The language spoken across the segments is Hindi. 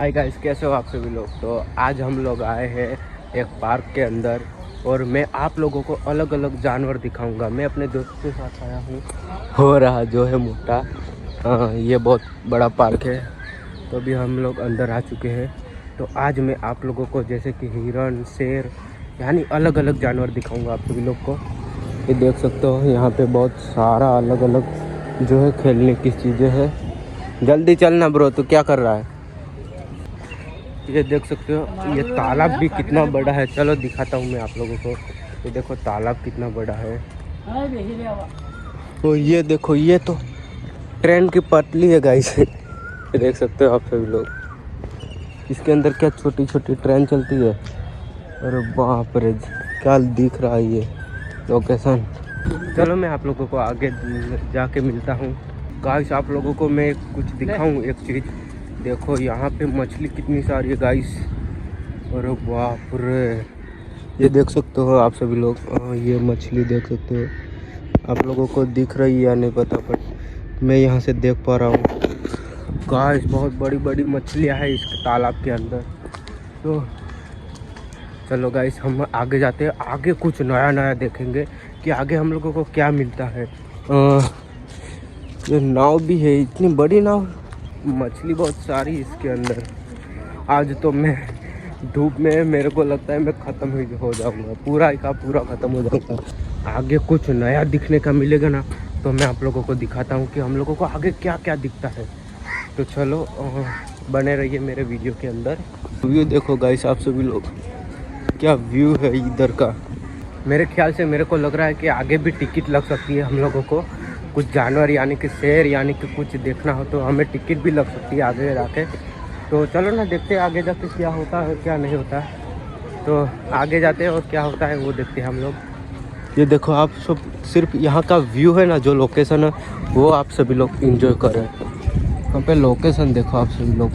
हाय गाइस, कैसे हो आप सभी लोग। तो आज हम लोग आए हैं एक पार्क के अंदर और मैं आप लोगों को अलग अलग जानवर दिखाऊंगा। मैं अपने दोस्त के साथ आया हूँ, हो रहा जो है मोटा। ये बहुत बड़ा पार्क है। तो अभी हम लोग अंदर आ चुके हैं। तो आज मैं आप लोगों को जैसे कि हिरण, शेर, यानी अलग अलग जानवर दिखाऊंगा आप सभी लोग को। ये देख सकते हो, यहाँ पे बहुत सारा अलग अलग जो है खेलने की चीज़ें हैं। जल्दी चलना ब्रो, तो क्या कर रहा है। ये देख सकते हो, ये तालाब भी कितना बड़ा है। चलो दिखाता हूँ मैं आप लोगों को। ये देखो तालाब कितना बड़ा है। तो ये देखो, ये तो ट्रेन की पटरी है गाइस। देख सकते हो आप सभी लोग। इसके अंदर क्या छोटी छोटी ट्रेन चलती है। अरे बाप रे, क्या दिख रहा है ये लोकेशन। चलो मैं आप लोगों को आगे जाके मिलता हूँ गाइस। आप लोगों को मैं कुछ दिखाऊँ एक चीज़। देखो यहाँ पे मछली कितनी सारी है गाइस। अरे बाप रे, ये देख सकते हो आप सभी लोग। ये मछली देख सकते हो। आप लोगों को दिख रही है या नहीं पता, बट मैं यहाँ से देख पा रहा हूँ गाइस। बहुत बड़ी बड़ी मछलियाँ हैं इस तालाब के अंदर। तो चलो गाइस, हम आगे जाते हैं। आगे कुछ नया नया देखेंगे कि आगे हम लोगों को क्या मिलता है। ये नाव भी है, इतनी बड़ी नाव। मछली बहुत सारी इसके अंदर। आज तो मैं धूप में, मेरे को लगता है मैं ख़त्म ही हो जाऊंगा, पूरा का पूरा ख़त्म हो जाऊंगा। आगे कुछ नया दिखने का मिलेगा ना, तो मैं आप लोगों को दिखाता हूँ कि हम लोगों को आगे क्या क्या दिखता है। तो चलो बने रहिए मेरे वीडियो के अंदर। व्यू देखो गाइस आप सभी लोग, क्या व्यू है इधर का। मेरे ख्याल से मेरे को लग रहा है कि आगे भी टिकट लग सकती है हम लोगों को। कुछ जानवर यानी कि शेर यानी कि कुछ देखना हो तो हमें टिकट भी लग सकती है आगे जाके। तो चलो ना, देखते हैं आगे जाके क्या होता है क्या नहीं होता है। तो आगे जाते हैं और क्या होता है वो देखते हैं हम लोग। ये देखो आप सब, सिर्फ यहाँ का व्यू है ना, जो लोकेशन है वो आप सभी लोग इंजॉय करें। यहाँ पे लोकेशन देखो आप सभी लोग,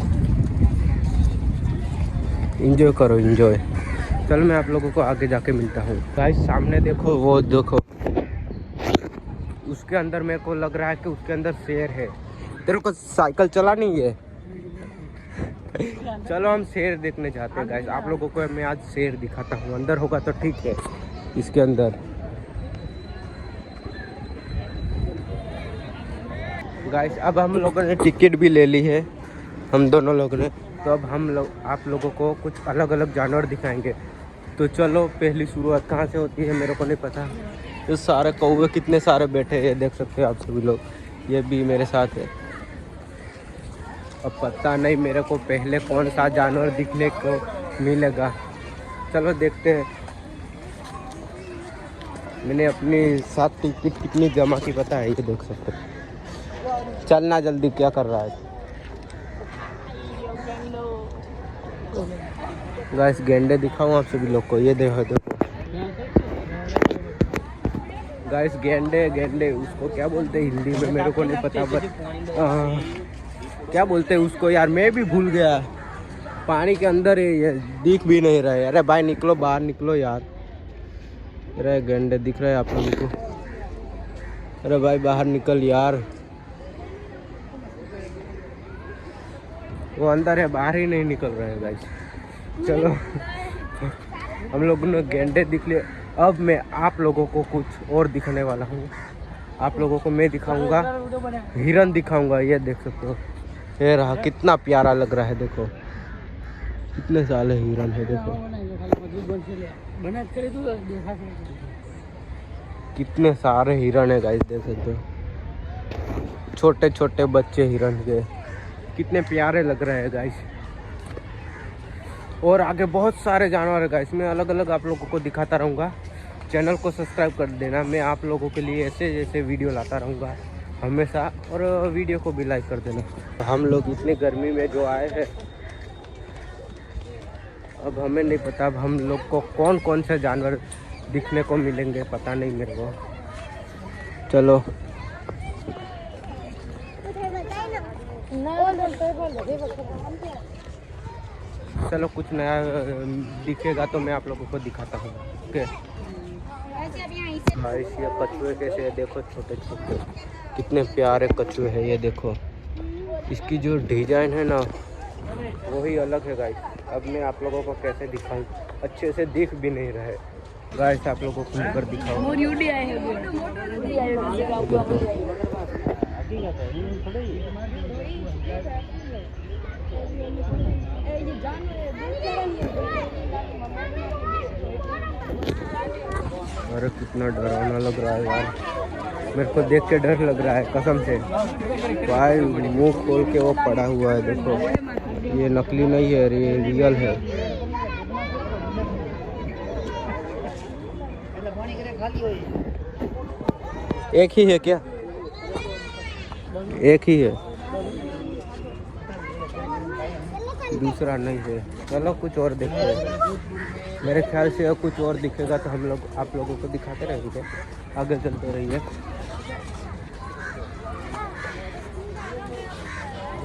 इंजॉय करो इंजॉय। चलो मैं आप लोगों को आगे जाके मिलता हूँ गाइस। सामने देखो, वो देखो, उसके अंदर मेरे को लग रहा है कि उसके अंदर शेर है। तेरे को साइकिल चला नहीं है। चलो हम शेर देखने जाते हैं गाइस। आप लोगों को मैं आज शेर दिखाता हूँ। अंदर होगा तो ठीक है। इसके अंदर गाइस, अब हम लोगों ने टिकट भी ले ली है, हम दोनों लोगों ने। तो अब हम लोग आप लोगों को कुछ अलग अलग जानवर दिखाएंगे। तो चलो, पहली शुरुआत कहाँ से होती है मेरे को नहीं पता। ये सारे कौवे कितने सारे बैठे हैं, देख सकते हो आप सभी लोग। ये भी मेरे साथ है। अब पता नहीं मेरे को पहले कौन सा जानवर दिखने को मिलेगा। चलो देखते हैं। मैंने अपनी साथ टिकट कितनी जमा की पता है, ये देख सकते हो। चलना जल्दी, क्या कर रहा है गाइस। गेंडे दिखाऊं आप सभी लोग को, ये देखो गाइस। गेंडे गेंडे उसको क्या बोलते हैं हिंदी में मेरे को नहीं पता, बट क्या बोलते हैं उसको यार, मैं भी भूल गया। पानी के अंदर है, ये दिख भी नहीं रहा है। अरे भाई निकलो, बाहर निकलो यार। अरे गेंडे दिख रहे हैं आप लोगों को। अरे भाई बाहर निकल यार। वो अंदर है, बाहर ही नहीं निकल रहे हैं गाइस। चलो हम लोगों ने गेंडे दिख लिए। अब मैं आप लोगों को कुछ और दिखाने वाला हूँ। आप लोगों को मैं दिखाऊंगा, हिरन दिखाऊंगा। ये देख सकते हो, ये रहा, कितना प्यारा लग रहा है। देखो कितने सारे हिरन है, देखो कितने सारे हिरन है गाइस, देख सकते हो। छोटे छोटे बच्चे हिरन के, कितने प्यारे लग रहे हैं गाइस। और आगे बहुत सारे जानवर है गाइस। मैं अलग अलग आप लोगों को दिखाता रहूँगा। चैनल को सब्सक्राइब कर देना। मैं आप लोगों के लिए ऐसे जैसे वीडियो लाता रहूँगा हमेशा। और वीडियो को भी लाइक कर देना। हम लोग इतनी गर्मी में जो आए हैं, अब हमें नहीं पता अब हम लोग को कौन कौन से जानवर दिखने को मिलेंगे, पता नहीं मेरे को। चलो चलो, कुछ नया दिखेगा तो मैं आप लोगों को दिखाता हूँ। ओके भाई, ये कछुए कैसे है देखो, छोटे छोटे कितने प्यारे कछुए हैं। ये देखो, इसकी जो डिजाइन है ना, वही अलग है गाइस। अब मैं आप लोगों को कैसे दिखाऊं, अच्छे से दिख भी नहीं रहे गाइस, आप लोगों को ऊपर दिखाऊं। अरे कितना डरावना लग रहा है यार, मेरे को देख के डर लग रहा है कसम से। भाई मुंह खोल के वो पड़ा हुआ है, देखो ये नकली नहीं है, ये रियल है। एक ही है क्या? एक ही है, दूसरा नहीं है। चलो कुछ और देखते हैं, मेरे ख्याल से अब कुछ और दिखेगा तो हम लोग आप लोगों को दिखाते रहेंगे। आगे चलते रहिए।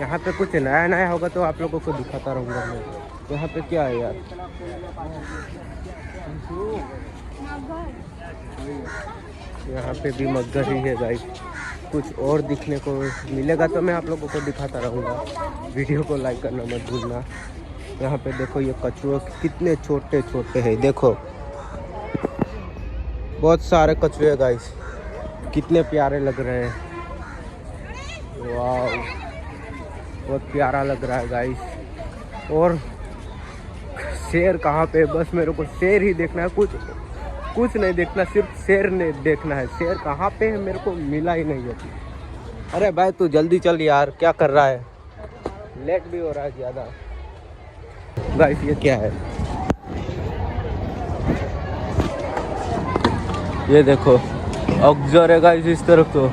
यहाँ पे कुछ नया नया होगा तो आप लोगों को दिखाता रहूँगा मैं। यहाँ पे क्या है यार, यहाँ पे भी मगर ही है गाइस। कुछ और दिखने को मिलेगा तो मैं आप लोगों को दिखाता रहूँगा। वीडियो को लाइक करना मत भूलना। यहाँ पे देखो ये कछुए कितने छोटे छोटे हैं, देखो बहुत सारे कछुए गाइस, कितने प्यारे लग रहे हैं। वाह बहुत प्यारा लग रहा है गाइस। और शेर कहाँ पे, बस मेरे को शेर ही देखना है, कुछ नहीं देखना, सिर्फ शेर नहीं देखना है। शेर कहाँ पे है मेरे को मिला ही नहीं है। अरे भाई तू जल्दी चल यार, क्या कर रहा है, लेट भी हो रहा है ज़्यादा। गाइस ये क्या है, ये देखो अगजर है गाइस इस तरफ। तो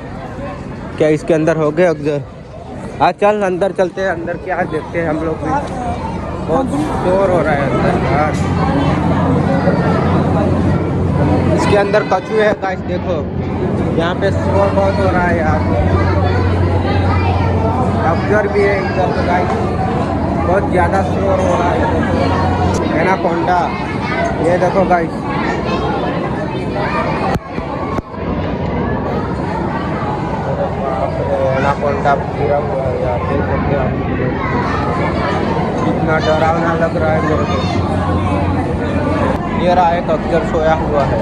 क्या इसके अंदर हो गए अगजर? हाँ चल अंदर चलते हैं, अंदर क्या देखते हैं हम लोग भी। बहुत शोर हो रहा है अंदर यार, इसके अंदर कछुए है गाइस, देखो यहाँ पे शोर बहुत हो रहा है यार। अगजर भी है इधर तो गाइस, बहुत ज़्यादा शोर हो रहा है। एनाकोंडा, ये देखो गाइस, एनाकोंडा गिरा हुआ है यार, देख सकते हैं आप। कितना डरावना लग रहा है मेरे को। ये रहा एक अगजर सोया हुआ है।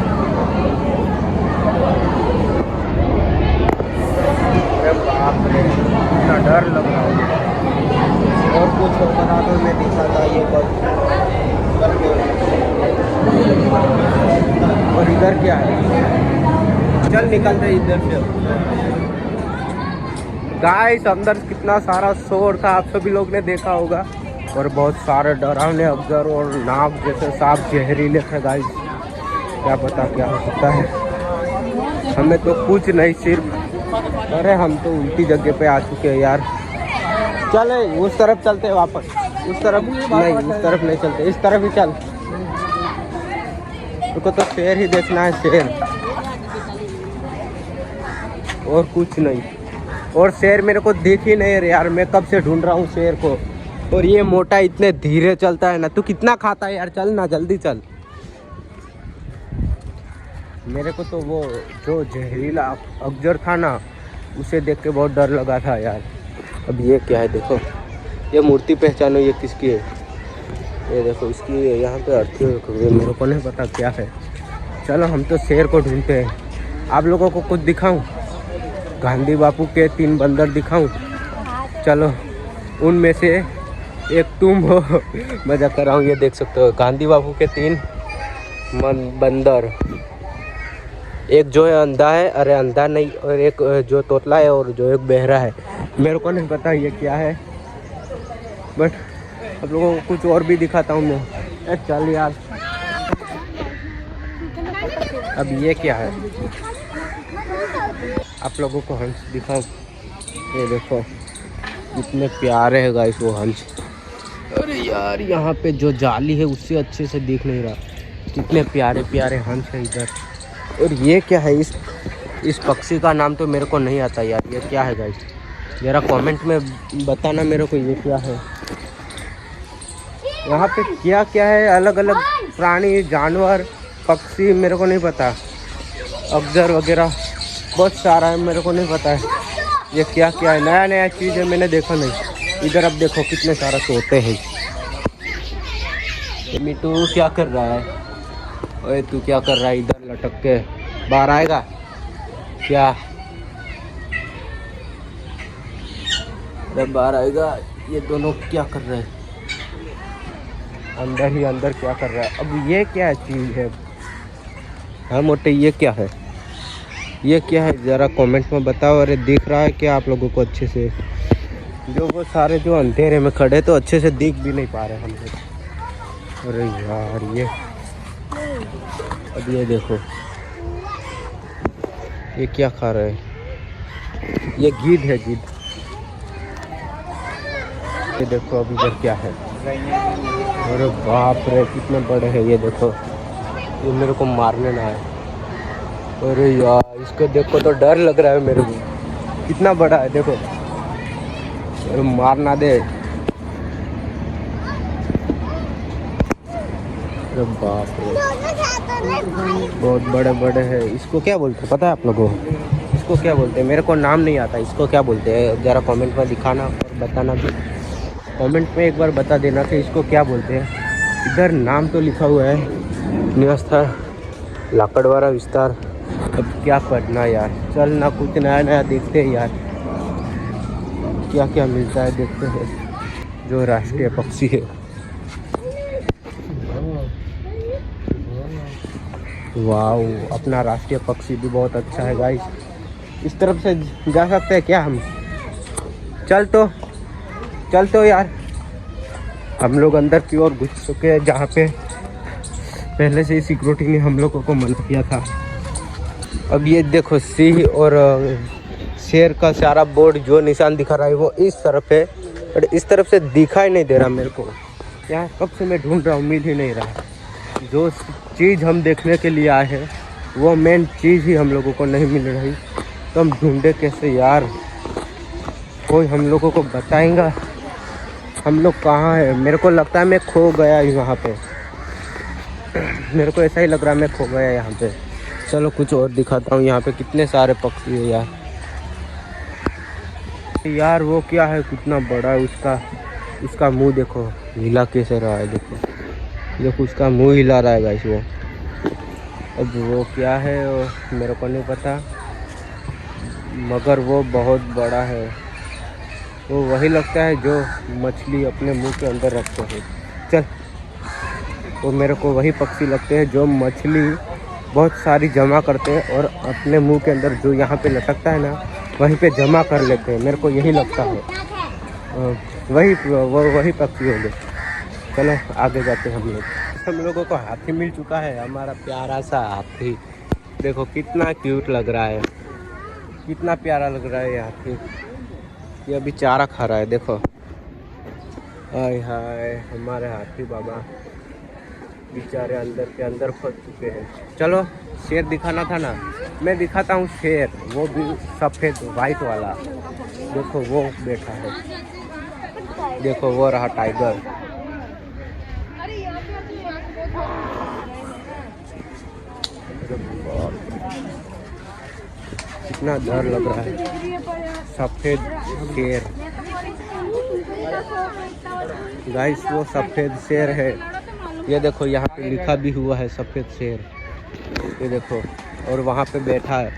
अरे बाप रे कितना डर लग रहा है। और कुछ बना तो मैं दिखाता ये बस करके। और इधर क्या है, चल निकलते इधर से। गाइस अंदर कितना सारा शोर था, आप सभी लोग ने देखा होगा। और बहुत सारे डरावने अगजर और नाग जैसे सांप जहरीले थे गाइस, क्या पता क्या हो सकता है। हमें तो कुछ नहीं, सिर्फ अरे हम तो उल्टी जगह पे आ चुके हैं यार। चले उस तरफ चलते हैं वापस, उस तरफ नहीं, उस तरफ नहीं चलते, इस तरफ ही चल। तुमको तो शेर ही देखना है, शेर और कुछ नहीं। और शेर मेरे को दिख ही नहीं रहा यार, मैं कब से ढूंढ रहा हूँ शेर को। और ये मोटा इतने धीरे चलता है ना, तू कितना खाता है यार, चल ना जल्दी चल। मेरे को तो वो जो जहरीला अगजर था ना, उसे देख के बहुत डर लगा था यार। अब ये क्या है देखो, ये मूर्ति पहचानो ये किसकी है, ये देखो इसकी यहाँ पे अर्थी हुई, मेरे को नहीं पता क्या है। चलो हम तो शेर को ढूंढते हैं। आप लोगों को कुछ दिखाऊं, गांधी बापू के 3 बंदर दिखाऊं? चलो उनमें से एक तुम हो। मजा कर रहा हूँ, ये देख सकते हो गांधी बापू के 3 बंदर। एक जो है अंधा है, अरे अंधा नहीं, और एक जो तोतला है और जो एक बहरा है। मेरे को नहीं पता ये क्या है, बट आप लोगों को कुछ और भी दिखाता हूँ मैं। चल यार, अब ये क्या है, आप लोगों को हंस दिखाओ। ये देखो कितने प्यारे है गाइस वो हंस। अरे यार यहाँ पे जो जाली है उससे अच्छे से दिख नहीं रहा, कितने प्यारे प्यारे हंस है इधर। और ये क्या है, इस पक्षी का नाम तो मेरे को नहीं आता यार, ये क्या है गाइस, ज़रा कमेंट में बताना मेरे को ये क्या है। यहाँ पे क्या क्या है, अलग अलग प्राणी जानवर पक्षी, मेरे को नहीं पता, अगजर वगैरह बहुत सारा है, मेरे को नहीं पता है ये क्या क्या है। नया नया चीज़ है, मैंने देखा नहीं। इधर अब देखो कितने सारा तोते हैं। मिट्टू क्या कर रहा है? ओए तू क्या कर रहा है इधर लटक के? बाहर आएगा क्या? बाहर आएगा। ये दोनों क्या कर रहे हैं? अंदर ही अंदर क्या कर रहा है? अब ये क्या चीज़ है? हाँ मोटे, ये क्या है? ये क्या है ज़रा कमेंट में बताओ। अरे दिख रहा है क्या आप लोगों को अच्छे से? जो वो सारे जो अंधेरे में खड़े तो अच्छे से दिख भी नहीं पा रहे हम लोग। अरे यार ये अब ये देखो, ये क्या खा रहे हैं? ये गिद्ध है, गिद्ध। ये देखो अब इधर क्या है? अरे बाप रे कितने बड़े हैं ये देखो। ये मेरे को मारने ना आए। अरे यार इसको देखो तो डर लग रहा है मेरे को। कितना बड़ा है देखो। अरे मार ना दे। अरे बाप रे बहुत बड़े बड़े हैं। इसको क्या बोलते हैं पता है आप लोगों को? इसको क्या बोलते हैं? मेरे को नाम नहीं आता। इसको क्या बोलते हैं ज़रा कमेंट में दिखाना और बताना भी। कमेंट में एक बार बता देना कि इसको क्या बोलते हैं। इधर नाम तो लिखा हुआ है निवास्थल लाकड़वाड़ा विस्तार। अब क्या पढ़ना यार, चल ना कुछ नया नया देखते हैं यार, क्या क्या मिलता है देखते हैं। जो राष्ट्रीय पक्षी है, वाह अपना राष्ट्रीय पक्षी भी बहुत अच्छा है गाइस। इस तरफ से जा सकते हैं क्या हम? चल तो यार। हम लोग अंदर की ओर घुस चुके हैं जहाँ पे पहले से ही सिक्योरिटी ने हम लोगों को मना किया था। अब ये देखो सिंह और शेर का सारा बोर्ड जो निशान दिखा रहा है वो इस तरफ है, और इस तरफ से दिखाई नहीं दे रहा मेरे को। यहाँ कब से मैं ढूंढ रहा हूँ, मिल ही नहीं रहा। जो चीज़ हम देखने के लिए आए हैं वो मेन चीज़ ही हम लोगों को नहीं मिल रही, तो हम ढूंढे कैसे यार? कोई हम लोगों को बताएगा हम लोग कहाँ है? मेरे को लगता है मैं खो गया यहाँ पे। मेरे को ऐसा ही लग रहा है मैं खो गया यहाँ पे। चलो कुछ और दिखाता हूँ। यहाँ पे कितने सारे पक्षी है यार। यार वो क्या है, कितना बड़ा है उसका मुंह देखो हिला कैसे रहा है। देखो उसका मुंह हिला रहा है गाइस वो। अब वो क्या है वो मेरे को नहीं पता, मगर वो बहुत बड़ा है। वो वही लगता है जो मछली अपने मुंह के अंदर रखते हैं। चल, वो मेरे को वही पक्षी लगते हैं जो मछली बहुत सारी जमा करते हैं और अपने मुंह के अंदर जो यहाँ पे लटकता है ना वहीं पे जमा कर लेते हैं। मेरे को यही लगता है वही पक्षी होंगे। चलो आगे जाते हैं हम लोग। हम लोगों को हाथी मिल चुका है, हमारा प्यारा सा हाथी। देखो कितना क्यूट लग रहा है, कितना प्यारा लग रहा है ये हाथी। ये अभी चारा खा रहा है देखो। हाय हाय हमारे हाथी बाबा बेचारे अंदर के अंदर फंस चुके हैं। चलो शेर दिखाना था ना, मैं दिखाता हूँ शेर, वो भी सफ़ेद वाइट वाला। देखो वो बैठा है, देखो वो रहा टाइगर। कितना डर लग रहा है। सफ़ेद शेर गाइस, वो सफ़ेद शेर है। ये देखो यहाँ पे लिखा भी हुआ है सफ़ेद शेर। ये देखो, और वहाँ पे बैठा है,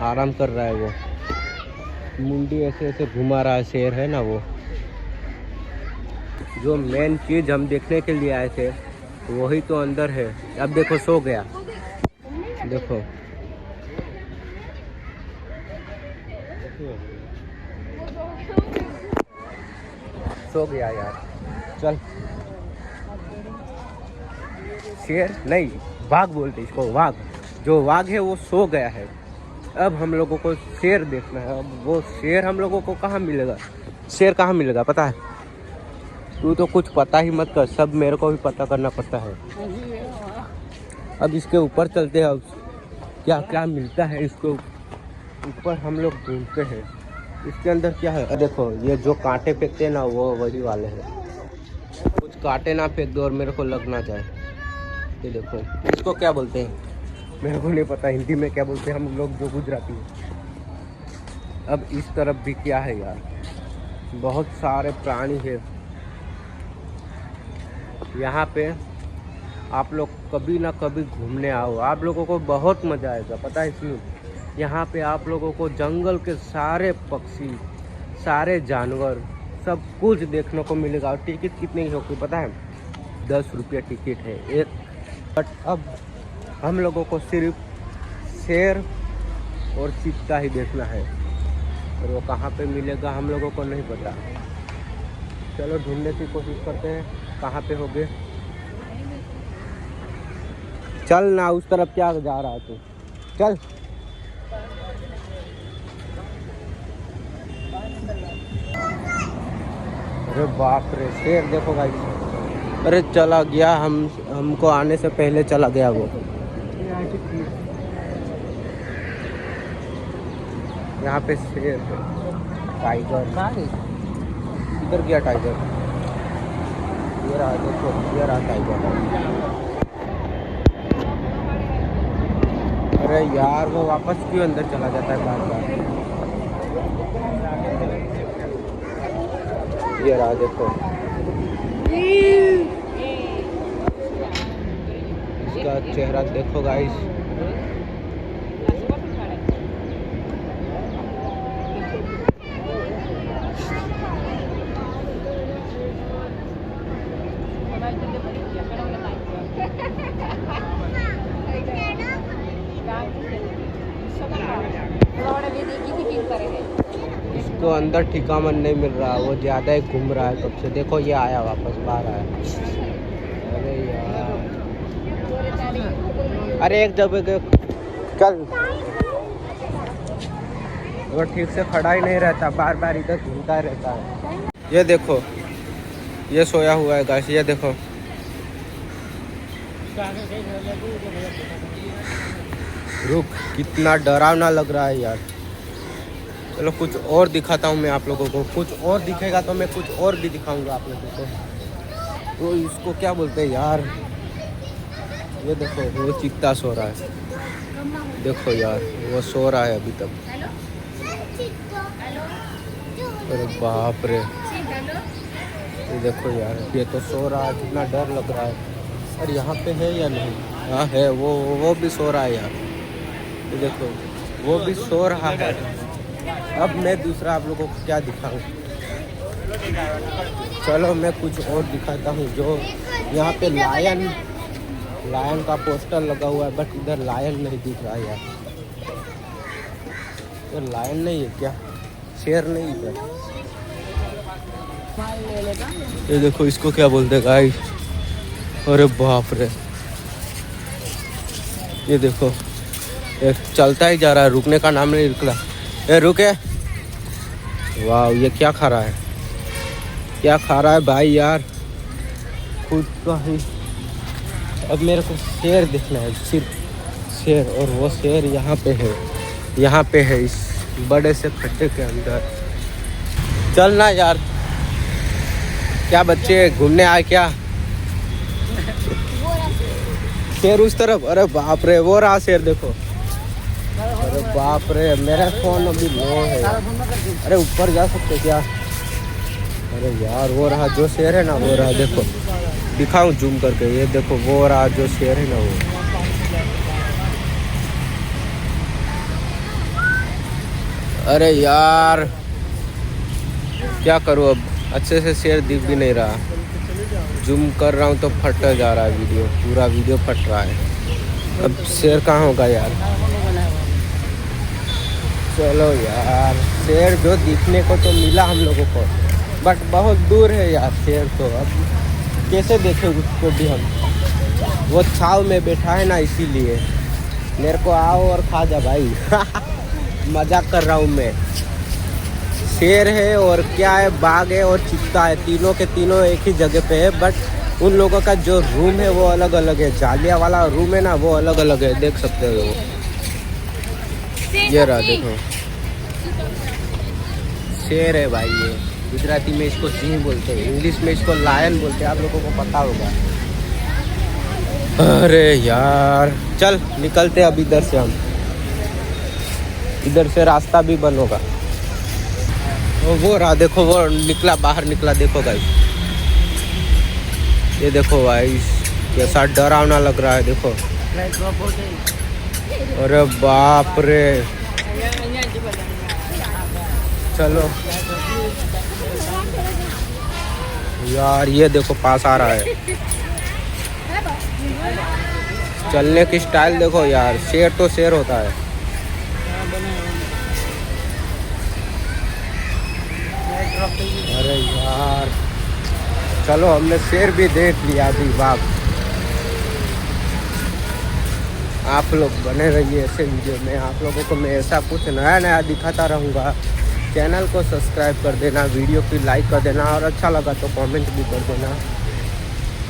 आराम कर रहा है वो। मुंडी ऐसे ऐसे घुमा रहा है शेर है ना वो। जो मेन चीज़ हम देखने के लिए आए थे वही तो अंदर है। अब देखो सो गया, देखो सो गया यार। चल, शेर नहीं वाघ बोलते इसको, वाघ। जो वाघ है वो सो गया है। अब हम लोगों को शेर देखना है। अब वो शेर हम लोगों को कहाँ मिलेगा? शेर कहाँ मिलेगा पता है? तू तो कुछ पता ही मत कर, सब मेरे को भी पता करना पड़ता है। अब इसके ऊपर चलते हैं, अब क्या क्या मिलता है इसको ऊपर हम लोग ढूंढते हैं। इसके अंदर क्या है? देखो ये जो कांटे फेंकते हैं ना वो वही वाले हैं। कुछ कांटे ना फेंक दो और मेरे को लग ना जाए। ये देखो इसको क्या बोलते हैं मेरे को नहीं पता, हिंदी में क्या बोलते हैं हम लोग जो गुजराती हैं। अब इस तरफ भी क्या है यार? बहुत सारे प्राणी है यहाँ पे। आप लोग कभी ना कभी घूमने आओ, आप लोगों को बहुत मज़ा आएगा। पता है क्यों? यहाँ पे आप लोगों को जंगल के सारे पक्षी, सारे जानवर, सब कुछ देखने को मिलेगा। और टिकट कितनी की होगी पता है? 10 रुपये टिकट है एक। बट अब हम लोगों को सिर्फ शेर और चीता ही देखना है, और वो कहाँ पे मिलेगा हम लोगों को नहीं पता। चलो ढूंढने की कोशिश करते हैं कहाँ पे होगे। चल ना, उस तरफ क्या जा रहा है तू? चल। अरे बाप रे, शेर देखो भाई। अरे चला गया, हमको आने से पहले चला गया वो। यहाँ पे शेर, टाइगर, इधर गया टाइगर। ये रहा, देखो ये रहा टाइगर। अरे यार वो वापस क्यों अंदर चला जाता है बार बार? ये रहा देखो, इसका चेहरा देखो गाइस। इसको अंदर ठिकाना नहीं मिल रहा, वो ज़्यादा ही घूम रहा है कब से। देखो ये आया, वापस बाहर आया। अरे यार, अरे एक जगह चल। वो ठीक से खड़ा ही नहीं रहता, बार बार इधर घूमता रहता है। ये देखो, ये सोया हुआ है गाइस, ये देखो। रुक, कितना डरावना लग रहा है यार। चलो कुछ और दिखाता हूँ मैं आप लोगों को। कुछ और दिखेगा तो मैं कुछ और भी दिखाऊंगा आप लोगों को। तो इसको क्या बोलते हैं यार? ये देखो, वो चीता सो रहा है। देखो यार, वो सो रहा है अभी तक। अरे बाप रे, ये देखो यार, ये तो सो रहा है। कितना डर लग रहा है। और यहाँ पे है या नहीं? हाँ है, वो भी सो रहा है यार। ये देखो, वो भी सो रहा है। अब मैं दूसरा आप लोगों को क्या दिखाऊं? चलो मैं कुछ और दिखाता हूँ। जो यहाँ पे लायन का पोस्टर लगा हुआ है, बट इधर लायन नहीं दिख रहा है यार। तो लायन नहीं है क्या? शेर नहीं इधर। ये देखो, इसको क्या बोलते गाइस? अरे बाप रे, ये देखो, ये चलता ही जा रहा है, रुकने का नाम नहीं निकला। ये रुके। वाह, ये क्या खा रहा है? क्या खा रहा है भाई यार? खुद का ही। अब मेरे को शेर देखना है, सिर्फ शेर। और वो शेर यहाँ पे है, यहाँ पे है, इस बड़े से खड्डे के अंदर। चलना यार, क्या बच्चे घूमने आए क्या? शेर उस तरफ। अरे बाप रे, वो रहा शेर, देखो। अरे बाप रे, मेरा फोन अभी लो है। अरे ऊपर जा सकते क्या? अरे यार, वो रहा जो शेर है ना, वो रहा। देखो, दिखाऊं जूम करके? ये देखो, वो रहा जो शेर है ना, वो। अरे यार, क्या करूं अब? अच्छे से शेर दिख भी नहीं रहा। जूम कर रहा हूँ तो फट जा रहा है वीडियो, पूरा वीडियो फट रहा है। अब शेर कहाँ होगा यार? चलो यार, शेर जो दिखने को तो मिला हम लोगों को, बट बहुत दूर है यार शेर। तो अब कैसे देखें उसको भी हम? वो छाव में बैठा है ना, इसीलिए। मेरे को आओ और खा जा भाई। मजाक कर रहा हूँ मैं। शेर है और क्या है, बाघ है और चीता है, तीनों के तीनों एक ही जगह पे है। बट उन लोगों का जो रूम है वो अलग अलग है। जालिया वाला रूम है ना, वो अलग अलग है, देख सकते हो। वो ये रहा, देखो, शेर है भाई ये। गुजराती में इसको सिंह बोलते हैं, इंग्लिश में इसको लायन बोलते हैं, आप लोगों को पता होगा। अरे यार, चल निकलते अब इधर से। हम इधर से रास्ता भी बंद होगा। वो रहा, देखो वो निकला, बाहर निकला, देखो गाइस, ये देखो गाइस कैसा डरावना लग रहा है, देखो। अरे बाप रे, चलो यार, ये देखो पास आ रहा है। चलने की स्टाइल देखो यार, शेर तो शेर होता है। अरे यार, चलो हमने शेर भी देख लिया अभी। बाप, आप लोग बने रहिए ऐसे वीडियो में, आप लोगों को मैं ऐसा कुछ नया नया दिखाता रहूँगा। चैनल को सब्सक्राइब कर देना, वीडियो की लाइक कर देना, और अच्छा लगा तो कमेंट भी कर देना,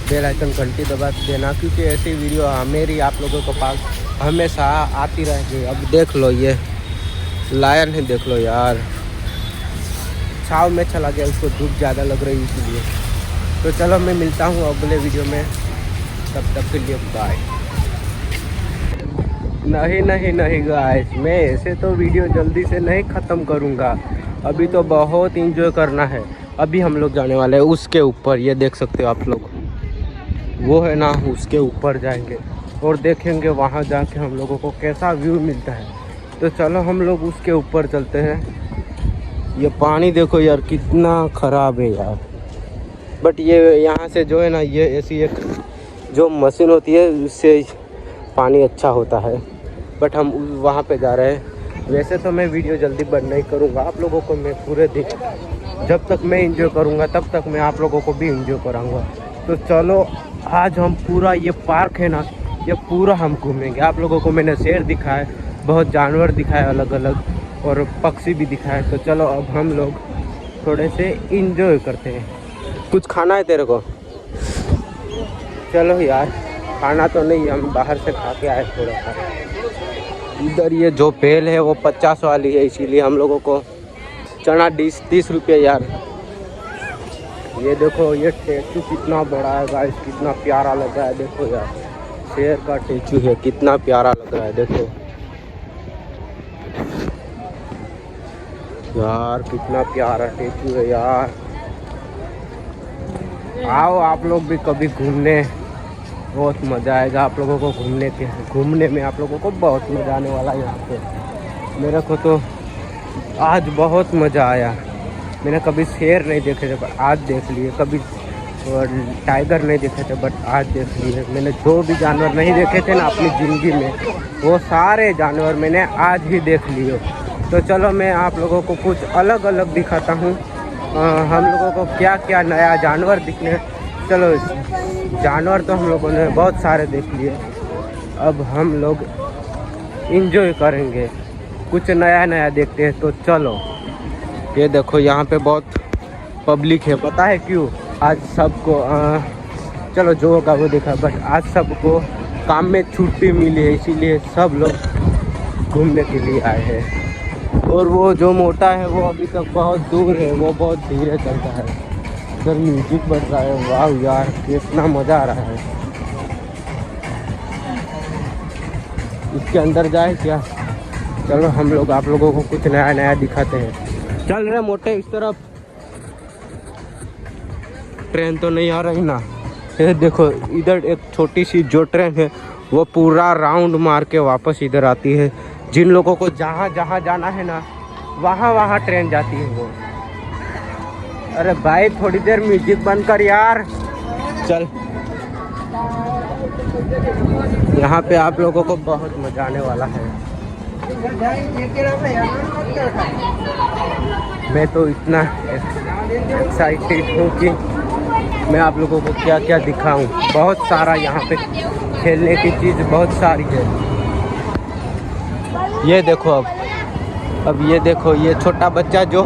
बेल आइकन घंटी दबा देना, क्योंकि ऐसी वीडियो मेरी आप लोगों के पास हमेशा आती रहेगी। अब देख लो, ये लायन है, देख लो यार, छाव में चला गया, उसको धूप ज़्यादा लग रही है इसलिए। तो चलो मैं मिलता हूँ अगले वीडियो में, तब तक के लिए बाय। नहीं गाइस, मैं ऐसे तो वीडियो जल्दी से नहीं ख़त्म करूँगा, अभी तो बहुत इंजॉय करना है। अभी हम लोग जाने वाले हैं उसके ऊपर, ये देख सकते हो आप लोग, वो है ना, उसके ऊपर जाएंगे और देखेंगे वहाँ जाके हम लोगों को कैसा व्यू मिलता है। तो चलो हम लोग उसके ऊपर चलते हैं। ये पानी देखो यार कितना ख़राब है यार, बट ये यहाँ से जो है ना, ये ऐसी एक जो मशीन होती है उससे पानी अच्छा होता है, बट हम वहाँ पे जा रहे हैं। वैसे तो मैं वीडियो जल्दी बंद नहीं करूँगा, आप लोगों को मैं पूरे दिन, जब तक मैं इंजॉय करूँगा तब तक मैं आप लोगों को भी इंजॉय कराऊँगा। तो चलो आज हम पूरा ये पार्क है ना, ये पूरा हम घूमेंगे। आप लोगों को मैंने शेर दिखाया, बहुत जानवर दिखाए अलग अलग, और पक्षी भी दिखाए। तो चलो अब हम लोग थोड़े से इंजॉय करते हैं। कुछ खाना है तेरे को? चलो यार, खाना तो नहीं, हम बाहर से खा के आए थोड़ा सा। इधर ये जो पेल है वो 50 वाली है, इसीलिए हम लोगों को चना 30 रुपये यार। ये देखो ये टेचू कितना बड़ा है गाइस, कितना प्यारा लग रहा है, देखो यार, शेर का टेचू है, कितना प्यारा लग रहा है, देखो यार, कितना प्यारा टेचू है यार। आओ आप लोग भी कभी घूमने, बहुत मज़ा आएगा आप लोगों को घूमने में आप लोगों को बहुत मज़ा आने वाला है यहाँ पे। मेरे को तो आज बहुत मज़ा आया, मैंने कभी शेर नहीं देखे थे पर आज देख लिए, कभी टाइगर नहीं देखे थे बट आज देख लिए। मैंने जो भी जानवर नहीं देखे थे ना अपनी ज़िंदगी में, वो सारे जानवर मैंने आज ही देख लिए। तो चलो मैं आप लोगों को कुछ अलग अलग दिखाता हूँ, हम लोगों को क्या क्या नया जानवर दिखने। चलो, जानवर तो हम लोगों ने बहुत सारे देख लिए, अब हम लोग इंजॉय करेंगे, कुछ नया नया देखते हैं। तो चलो, ये देखो यहाँ पे बहुत पब्लिक है, पता है क्यों? आज सबको चलो जो होगा वो देखा, बट आज सबको काम में छुट्टी मिली है, इसीलिए सब लोग घूमने के लिए आए हैं। और वो जो मोटा है वो अभी तक बहुत दूर है, वो बहुत धीरे चलता है। इधर म्यूजिक बज रहा है, वाह यार कितना मज़ा आ रहा है। इसके अंदर जाए क्या? चलो हम लोग आप लोगों को कुछ नया नया दिखाते हैं। चल रहे मोटे इस तरफ, ट्रेन तो नहीं आ रही ना। ये देखो इधर एक छोटी सी जो ट्रेन है वो पूरा राउंड मार के वापस इधर आती है। जिन लोगों को जहाँ जहाँ जाना है ना, वहाँ वहाँ ट्रेन जाती है वो। अरे भाई थोड़ी देर म्यूजिक बंद कर यार। चल, यहाँ पे आप लोगों को बहुत मजा आने वाला है। मैं तो इतना एक्साइटेड हूँ कि मैं आप लोगों को क्या क्या दिखाऊं। बहुत सारा यहाँ पे खेलने की चीज़ बहुत सारी है। ये देखो, अब ये देखो, ये छोटा बच्चा जो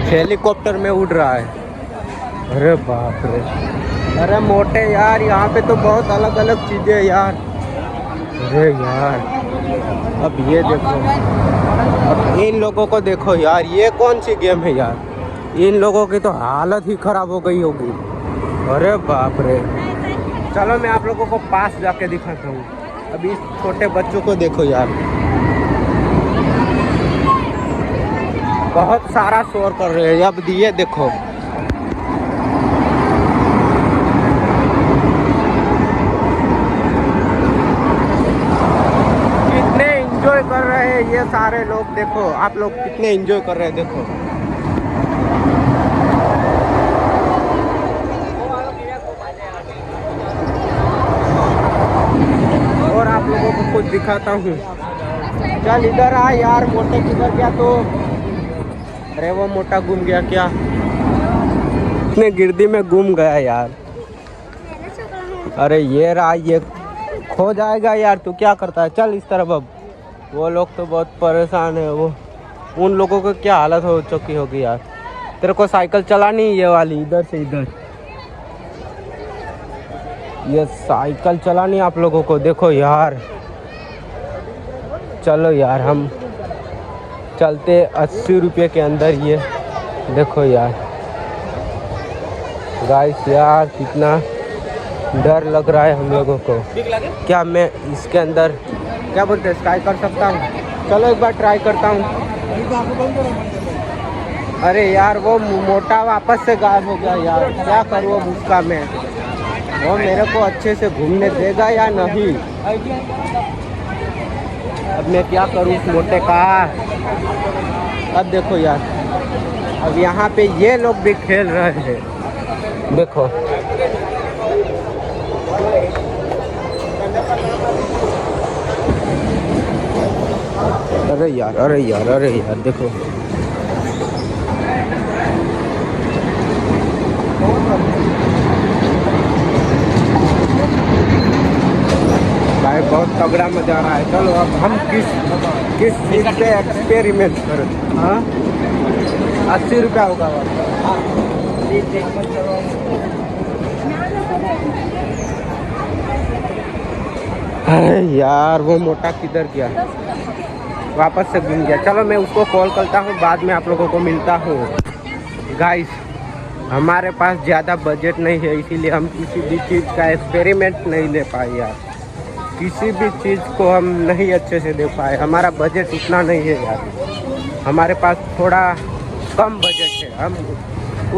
हेलीकॉप्टर में उड़ रहा है। अरे बाप रे, अरे मोटे यार, यहाँ पे तो बहुत अलग अलग चीज़ें यार। अरे यार, अब ये देखो, अब इन लोगों को देखो यार, ये कौन सी गेम है यार? इन लोगों की तो हालत ही ख़राब हो गई होगी। अरे बाप रे, चलो मैं आप लोगों को पास जाके दिखाता हूँ। अभी इस छोटे बच्चों को देखो यार, बहुत सारा शोर कर रहे हैं। अब दिए देखो, कितने एंजॉय कर रहे हैं ये सारे लोग। देखो आप लोग कितने एंजॉय कर रहे हैं, देखो। और आप लोगों को कुछ दिखाता हूँ। चल इधर आ यार, मोटे किधर गया तो? अरे वो मोटा घूम गया क्या? इतने गिरदी में घूम गया यार। अरे ये रहा, ये खो जाएगा यार। तू क्या करता है? चल इस तरफ। अब वो लोग तो बहुत परेशान है। वो उन लोगों को क्या हालत हो चुकी होगी यार। तेरे को साइकिल चलानी ये वाली, इधर से इधर ये साइकिल चलानी आप लोगों को। देखो यार, चलो यार हम चलते 80 रुपये के अंदर। ये देखो यार गाइस, यार कितना डर लग रहा है हम लोगों को। क्या मैं इसके अंदर क्या बोलते हैं स्काई कर सकता हूँ? चलो एक बार ट्राई करता हूँ। अरे यार वो मोटा वापस से गायब हो गया यार। क्या करूँ अब उसका मैं? वो मेरे को अच्छे से घूमने देगा या नहीं? अब मैं क्या करूँ उस मोटे का? अब देखो यार, अब यहाँ पे ये लोग भी खेल रहे हैं। देखो अरे यार, अरे यार, अरे यार, देखो भाई बहुत तगड़ा मजा आ रहा है। चलो अब हम किस चीज़ पे एक्सपेरिमेंट करें? हाँ 80 रुपया होगा। अरे यार वो मोटा किधर गया? वापस से घूम गया। चलो मैं उसको कॉल करता हूँ, बाद में आप लोगों को मिलता हूँ। गाइस हमारे पास ज़्यादा बजट नहीं है, इसीलिए हम किसी भी चीज़ का एक्सपेरिमेंट नहीं ले पाए यार। किसी भी चीज़ को हम नहीं अच्छे से दे पाए। हमारा बजट इतना नहीं है यार। हमारे पास थोड़ा कम बजट है, हम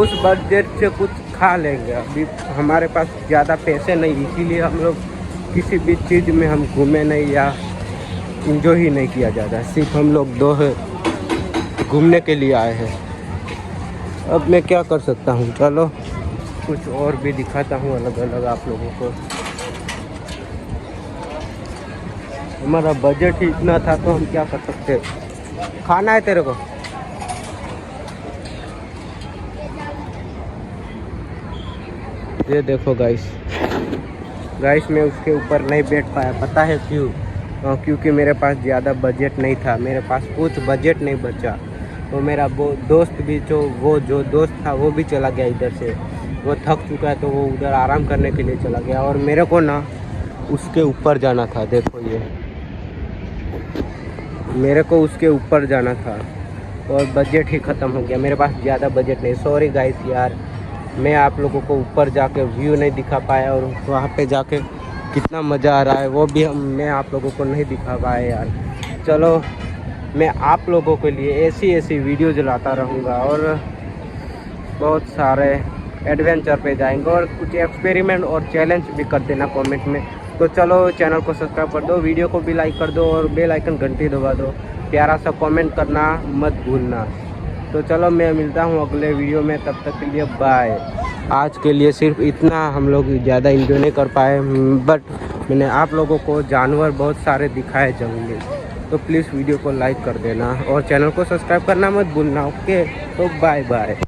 उस बजट से कुछ खा लेंगे। अभी हमारे पास ज़्यादा पैसे नहीं, इसीलिए हम लोग किसी भी चीज़ में हम घूमे नहीं या इंजॉय ही नहीं किया जाता। सिर्फ हम लोग दो घूमने के लिए आए हैं। अब मैं क्या कर सकता हूँ? चलो कुछ और भी दिखाता हूँ अलग अलग आप लोगों को। हमारा बजट ही इतना था तो हम क्या कर सकते। खाना है तेरे को? ये देखो गाइस, मैं उसके ऊपर नहीं बैठ पाया। पता है क्यों? क्योंकि मेरे पास ज़्यादा बजट नहीं था। मेरे पास कुछ बजट नहीं बचा। तो मेरा वो दोस्त भी जो दोस्त था वो भी चला गया इधर से। वो थक चुका है तो वो उधर आराम करने के लिए चला गया। और मेरे को ना उसके ऊपर जाना था। देखो ये मेरे को उसके ऊपर जाना था और बजट ही ख़त्म हो गया। मेरे पास ज़्यादा बजट नहीं। सॉरी गाइस यार, मैं आप लोगों को ऊपर जाके व्यू नहीं दिखा पाया। और वहाँ पे जाके कितना मज़ा आ रहा है वो भी मैं आप लोगों को नहीं दिखा पाया यार। चलो मैं आप लोगों के लिए ऐसी वीडियो लाता रहूँगा और बहुत सारे एडवेंचर पे जाएंगे और कुछ एक्सपेरिमेंट और चैलेंज भी कर देना कमेंट में। तो चलो चैनल को सब्सक्राइब कर दो, वीडियो को भी लाइक कर दो और बेल आइकन घंटी दबा दो। प्यारा सा कमेंट करना मत भूलना। तो चलो मैं मिलता हूँ अगले वीडियो में, तब तक के लिए बाय। आज के लिए सिर्फ इतना। हम लोग ज़्यादा एंजॉय नहीं कर पाए, बट मैंने आप लोगों को जानवर बहुत सारे दिखाए जंगली। तो प्लीज़ वीडियो को लाइक कर देना और चैनल को सब्सक्राइब करना मत भूलना। ओके तो बाय बाय।